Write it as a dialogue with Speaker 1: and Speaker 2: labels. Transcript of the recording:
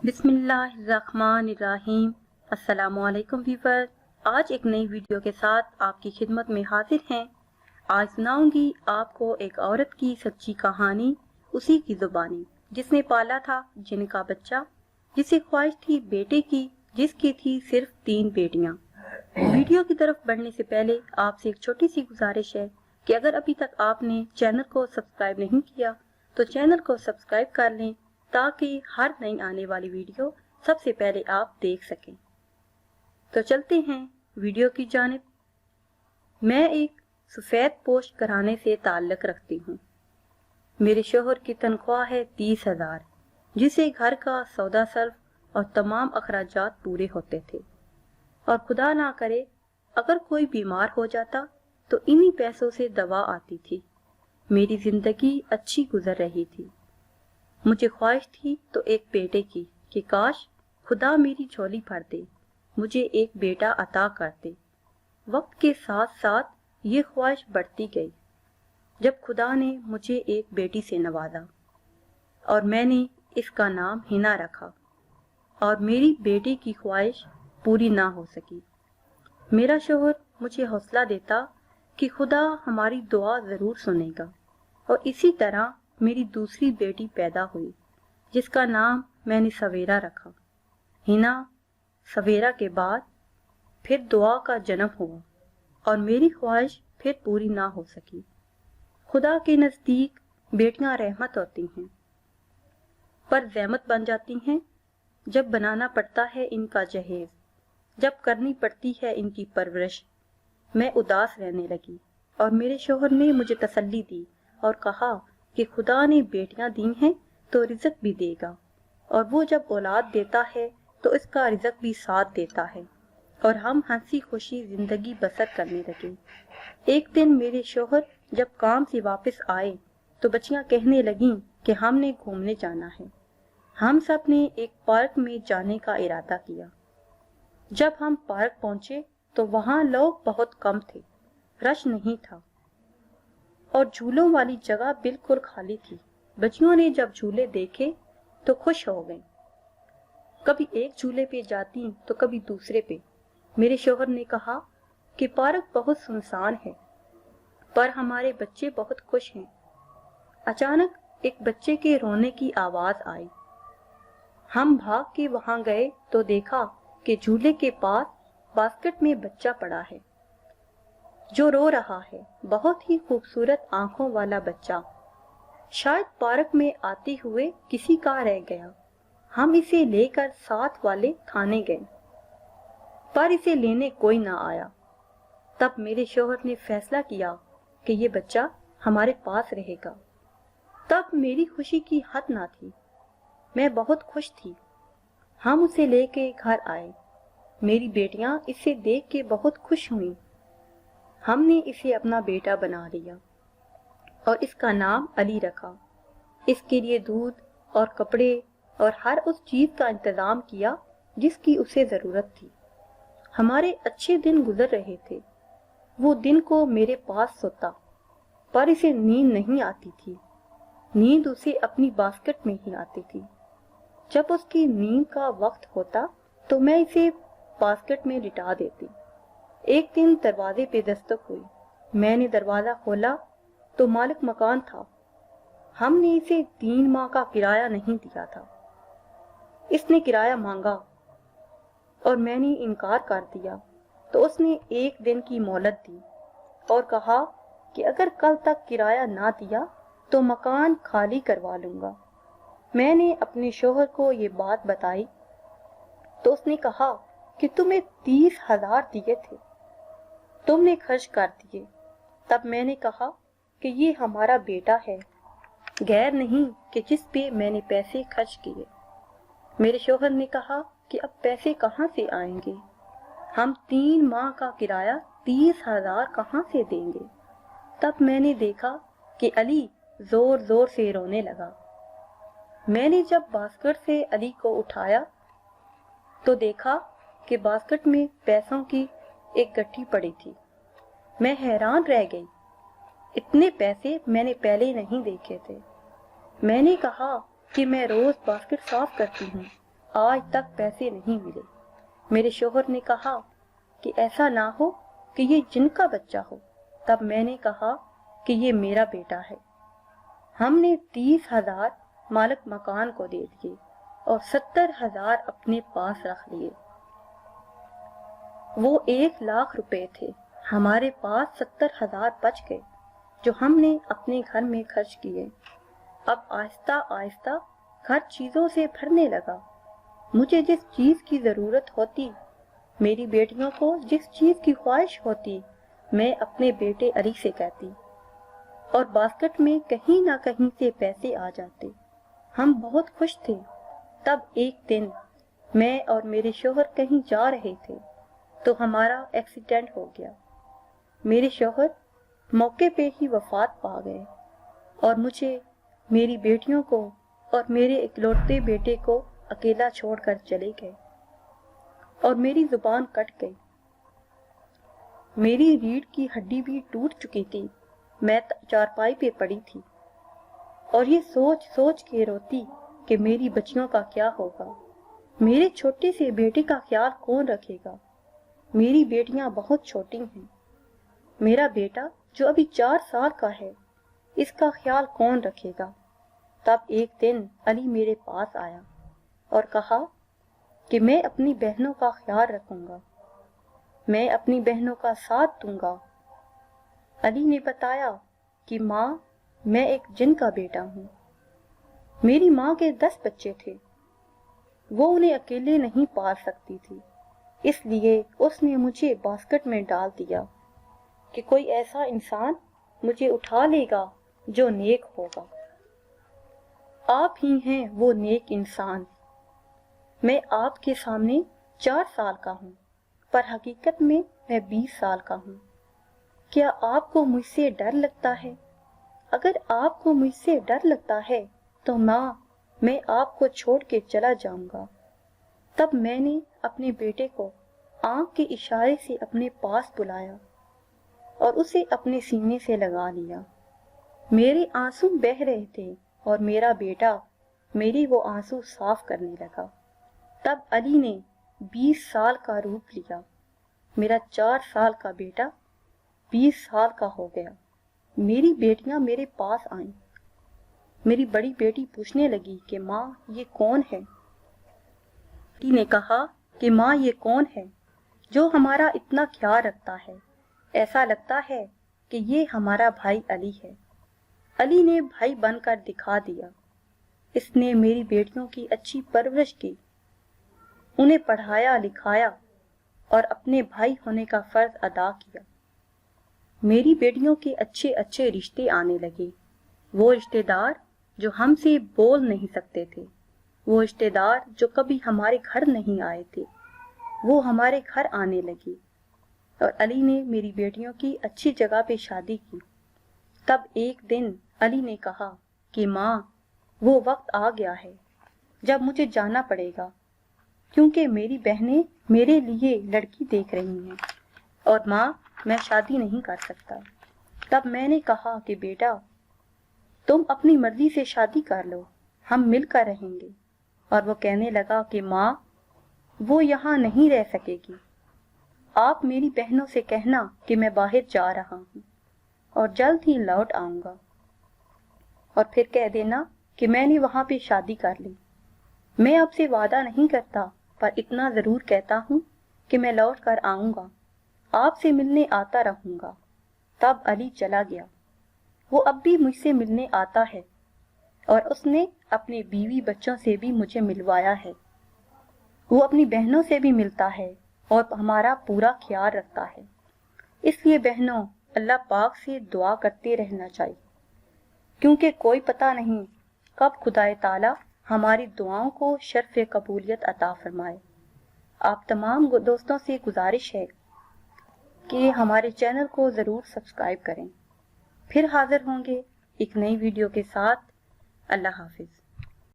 Speaker 1: बिस्मिल्लाहिर्रहमानिर्रहीम। अस्सलाम वालेकुम व्यूअर्स, आज एक नई वीडियो के साथ आपकी खिदमत में हाजिर हैं। आज सुनाऊंगी आपको एक औरत की सच्ची कहानी, उसी की जुबानी, जिसने पाला था जिनका बच्चा, जिसे ख्वाहिश थी बेटे की, जिसकी थी सिर्फ 3 बेटियां। वीडियो की तरफ बढ़ने से पहले आपसे एक छोटी सी गुजारिश है कि अगर अभी तक आपने चैनल को सब्सक्राइब नहीं किया तो चैनल को सब्सक्राइब कर लें, ताकि हर नई आने वाली वीडियो सबसे पहले आप देख सकें। तो चलते हैं वीडियो की जानिब। मैं एक सफ़ेद पोश घराने से ताल्लुक़ रखती हूँ। मेरे शोहर की तनख्वाह है 30,000, जिसे घर का सौदा सर्फ और तमाम अखराजात पूरे होते थे। और खुदा ना करे अगर कोई बीमार हो जाता तो इन्हीं पैसों से दवा आती थी। मेरी ज़िंदगी अच्छी गुजर रही थी। मुझे ख्वाहिश थी तो एक बेटे की कि काश खुदा मेरी झोली भर दे, मुझे एक बेटा अता कर दे। वक्त के साथ साथ ये ख्वाहिश बढ़ती गई, जब खुदा ने मुझे एक बेटी से नवाजा और मैंने इसका नाम हिना रखा, और मेरी बेटी की ख्वाहिश पूरी ना हो सकी। मेरा शोहर मुझे हौसला देता कि खुदा हमारी दुआ ज़रूर सुनेगा, और इसी तरह मेरी दूसरी बेटी पैदा हुई, जिसका नाम मैंने सवेरा रखा। हिना सवेरा के बाद फिर दुआ का जन्म हुआ, और मेरी ख्वाहिश फिर पूरी ना हो सकी। खुदा के नज़दीक बेटियां रहमत होती हैं, पर ज़हमत बन जाती हैं जब बनाना पड़ता है इनका जहेज, जब करनी पड़ती है इनकी परवरिश। मैं उदास रहने लगी, और मेरे शोहर ने मुझे तसल्ली दी और कहा कि खुदा ने बेटियां दी हैं तो रिज़्क भी देगा, और वो जब औलाद देता है तो इसका रिज़्क भी साथ देता है। और हम हंसी खुशी जिंदगी बसर करने लगे। एक दिन मेरे शोहर जब काम से वापस आए तो बच्चियां कहने लगीं कि हमने घूमने जाना है। हम सब ने एक पार्क में जाने का इरादा किया। जब हम पार्क पहुंचे तो वहां लोग बहुत कम थे, रश नहीं था, और झूलों वाली जगह बिल्कुल खाली थी। बच्चियों ने जब झूले देखे तो खुश हो गईं। कभी एक झूले पे जाती तो कभी दूसरे पे। मेरे शोहर ने कहा कि पार्क बहुत सुनसान है, पर हमारे बच्चे बहुत खुश हैं। अचानक एक बच्चे के रोने की आवाज आई। हम भाग के वहां गए तो देखा कि झूले के पास बास्केट में बच्चा पड़ा है जो रो रहा है। बहुत ही खूबसूरत आंखों वाला बच्चा, शायद पार्क में आते हुए किसी का रह गया। हम इसे लेकर साथ वाले थाने गए, पर इसे लेने कोई ना आया। तब मेरे शोहर ने फैसला किया कि ये बच्चा हमारे पास रहेगा। तब मेरी खुशी की हद ना थी। मैं बहुत खुश थी। हम उसे लेके घर आए। मेरी बेटियां इसे देख के बहुत खुश हुईं। हमने इसे अपना बेटा बना लिया और इसका नाम अली रखा। इसके लिए दूध और कपड़े और हर उस चीज का इंतजाम किया जिसकी उसे जरूरत थी। हमारे अच्छे दिन गुजर रहे थे। वो दिन को मेरे पास सोता, पर इसे नींद नहीं आती थी। नींद उसे अपनी बास्केट में ही आती थी। जब उसकी नींद का वक्त होता तो मैं इसे बास्केट में लिटा देती। एक दिन दरवाजे पे दस्तक हुई। मैंने दरवाजा खोला तो मालिक मकान था। हमने इसे 3 माह का किराया नहीं दिया था। इसने किराया मांगा और मैंने इनकार कर दिया, तो उसने 1 दिन की मोहलत दी और कहा कि अगर कल तक किराया ना दिया तो मकान खाली करवा लूंगा। मैंने अपने शोहर को ये बात बताई तो उसने कहा कि तुम्हें 30,000 दिए थे, तुमने खर्च कर दिए। तब मैंने कहा कि ये हमारा बेटा है, गैर नहीं कि जिस पे मैंने पैसे खर्च किए। मेरे शोहर ने कहा कि अब पैसे कहाँ से आएंगे, हम 3 माह का किराया 30,000 कहाँ से देंगे। तब मैंने देखा कि अली जोर जोर से रोने लगा। मैंने जब बास्केट से अली को उठाया तो देखा कि बास्केट में पैसों की एक गट्ठी पड़ी थी। मैं हैरान रह गई। इतने पैसे मैंने पहले नहीं देखे थे। मैंने कहा कि मैं रोज बास्केट साफ करती हूँ آج تک پیسے نہیں ملے۔ میرے شوہر نے کہا کہ ایسا نہ ہو کہ یہ جن کا بچہ ہو۔ تب میں نے کہا کہ یہ میرا بیٹا ہے۔ ہم نے 30,000 مالک مکان کو دے دیے اور 70,000 اپنے پاس رکھ لیے۔ وہ 1,00,000 روپے تھے، ہمارے پاس 70,000 بچ گئے جو ہم نے اپنے گھر میں خرچ کیے۔ اب آہستہ آہستہ گھر چیزوں سے بھرنے لگا۔ مجھے جس چیز کی ضرورت ہوتی، میری بیٹیوں کو جس چیز کی خواہش ہوتی، میں اپنے بیٹے علی سے کہتی اور باسکٹ میں کہیں نہ کہیں سے پیسے آ جاتے۔ ہم بہت خوش تھے۔ تب ایک دن میں اور میرے شوہر کہیں جا رہے تھے تو ہمارا ایکسیڈنٹ ہو گیا۔ میرے شوہر موقع پہ ہی وفات پا گئے اور مجھے، میری بیٹیوں کو اور میرے اکلوتے بیٹے کو اکیلا چھوڑ کر چلے گئے اور میری زبان کٹ گئی۔ میری ریڑھ کی ہڈی بھی ٹوٹ چکی تھی۔ میں چارپائی پہ پڑی تھی اور یہ سوچ سوچ کے روتی کہ میری بچیوں کا کیا ہوگا، میرے چھوٹے سے بیٹے کا خیال کون رکھے گا۔ میری بیٹیاں بہت چھوٹی ہیں۔ میرا بیٹا جو ابھی 4 سال کا ہے، اس کا خیال کون رکھے گا۔ تب ایک دن علی میرے پاس آیا اور کہا کہ میں اپنی بہنوں کا خیال رکھوں گا، میں اپنی بہنوں کا ساتھ دوں گا۔ علی نے بتایا کہ ماں، میں ایک جن کا بیٹا ہوں۔ میری ماں کے 10 بچے تھے، وہ انہیں اکیلے نہیں پال سکتی تھی، اس لیے اس نے مجھے باسکٹ میں ڈال دیا کہ کوئی ایسا انسان مجھے اٹھا لے گا جو نیک ہوگا۔ آپ ہی ہیں وہ نیک انسان۔ میں آپ کے سامنے 4 سال کا ہوں، پر حقیقت میں 20 سال کا ہوں۔ کیا آپ کو مجھ سے ڈر لگتا ہے؟ اگر آپ کو مجھ سے ڈر لگتا ہے تو ماں، میں آپ کو چھوڑ کے چلا جاؤں گا۔ تب میں نے اپنے بیٹے کو آنکھ کے اشارے سے اپنے پاس بلایا اور اسے اپنے سینے سے لگا لیا۔ میرے آنسو بہہ رہے تھے اور میرا بیٹا میری وہ آنسو صاف کرنے لگا۔ تب علی نے 20 سال کا روپ لیا۔ میرا 4 سال کا بیٹا 20 سال کا ہو گیا۔ میری بیٹیاں میرے پاس آئیں۔ میری بڑی بیٹی پوچھنے لگی کہ ماں، یہ کون ہے؟ علی نے کہا کہ ماں، یہ کون ہے جو ہمارا اتنا خیال رکھتا ہے؟ ایسا لگتا ہے کہ یہ ہمارا بھائی علی ہے۔ علی نے بھائی بن کر دکھا دیا۔ اس نے میری بیٹیوں کی اچھی پرورش کی، انہیں پڑھایا لکھایا اور اپنے بھائی ہونے کا فرض ادا کیا۔ میری بیٹیوں کے اچھے اچھے رشتے آنے لگے، وہ رشتے دار جو ہم سے بول نہیں سکتے تھے، وہ رشتے دار جو کبھی ہمارے گھر نہیں آئے تھے، وہ ہمارے گھر آنے لگے اور علی نے میری بیٹیوں کی اچھی جگہ پہ شادی کی۔ تب ایک دن علی نے کہا کہ ماں، وہ وقت آ گیا ہے جب مجھے جانا پڑے گا، کیونکہ میری بہنیں میرے لیے لڑکی دیکھ رہی ہیں اور ماں، میں شادی نہیں کر سکتا۔ تب میں نے کہا کہ بیٹا، تم اپنی مرضی سے شادی کر لو، ہم مل کر رہیں گے۔ اور وہ کہنے لگا کہ ماں، وہ یہاں نہیں رہ سکے گی، آپ میری بہنوں سے کہنا کہ میں باہر جا رہا ہوں اور جلد ہی لوٹ آؤں گا، اور پھر کہہ دینا کہ میں نے وہاں پہ شادی کر لی۔ میں آپ سے وعدہ نہیں کرتا، پر اتنا ضرور کہتا ہوں کہ میں لوٹ کر آؤں گا، آپ سے ملنے آتا رہوں گا۔ تب علی چلا گیا۔ وہ اب بھی مجھ سے ملنے آتا ہے اور اس نے اپنے بیوی بچوں سے بھی مجھے ملوایا ہے۔ وہ اپنی بہنوں سے بھی ملتا ہے اور ہمارا پورا خیال رکھتا ہے۔ اس لیے بہنوں، اللہ پاک سے دعا کرتے رہنا چاہیے، کیونکہ کوئی پتہ نہیں کب خدا تعالی ہماری دعاؤں کو شرف قبولیت عطا فرمائے۔ آپ تمام دوستوں سے گزارش ہے کہ ہمارے چینل کو ضرور سبسکرائب کریں۔ پھر حاضر ہوں گے ایک نئی ویڈیو کے ساتھ۔ اللہ حافظ۔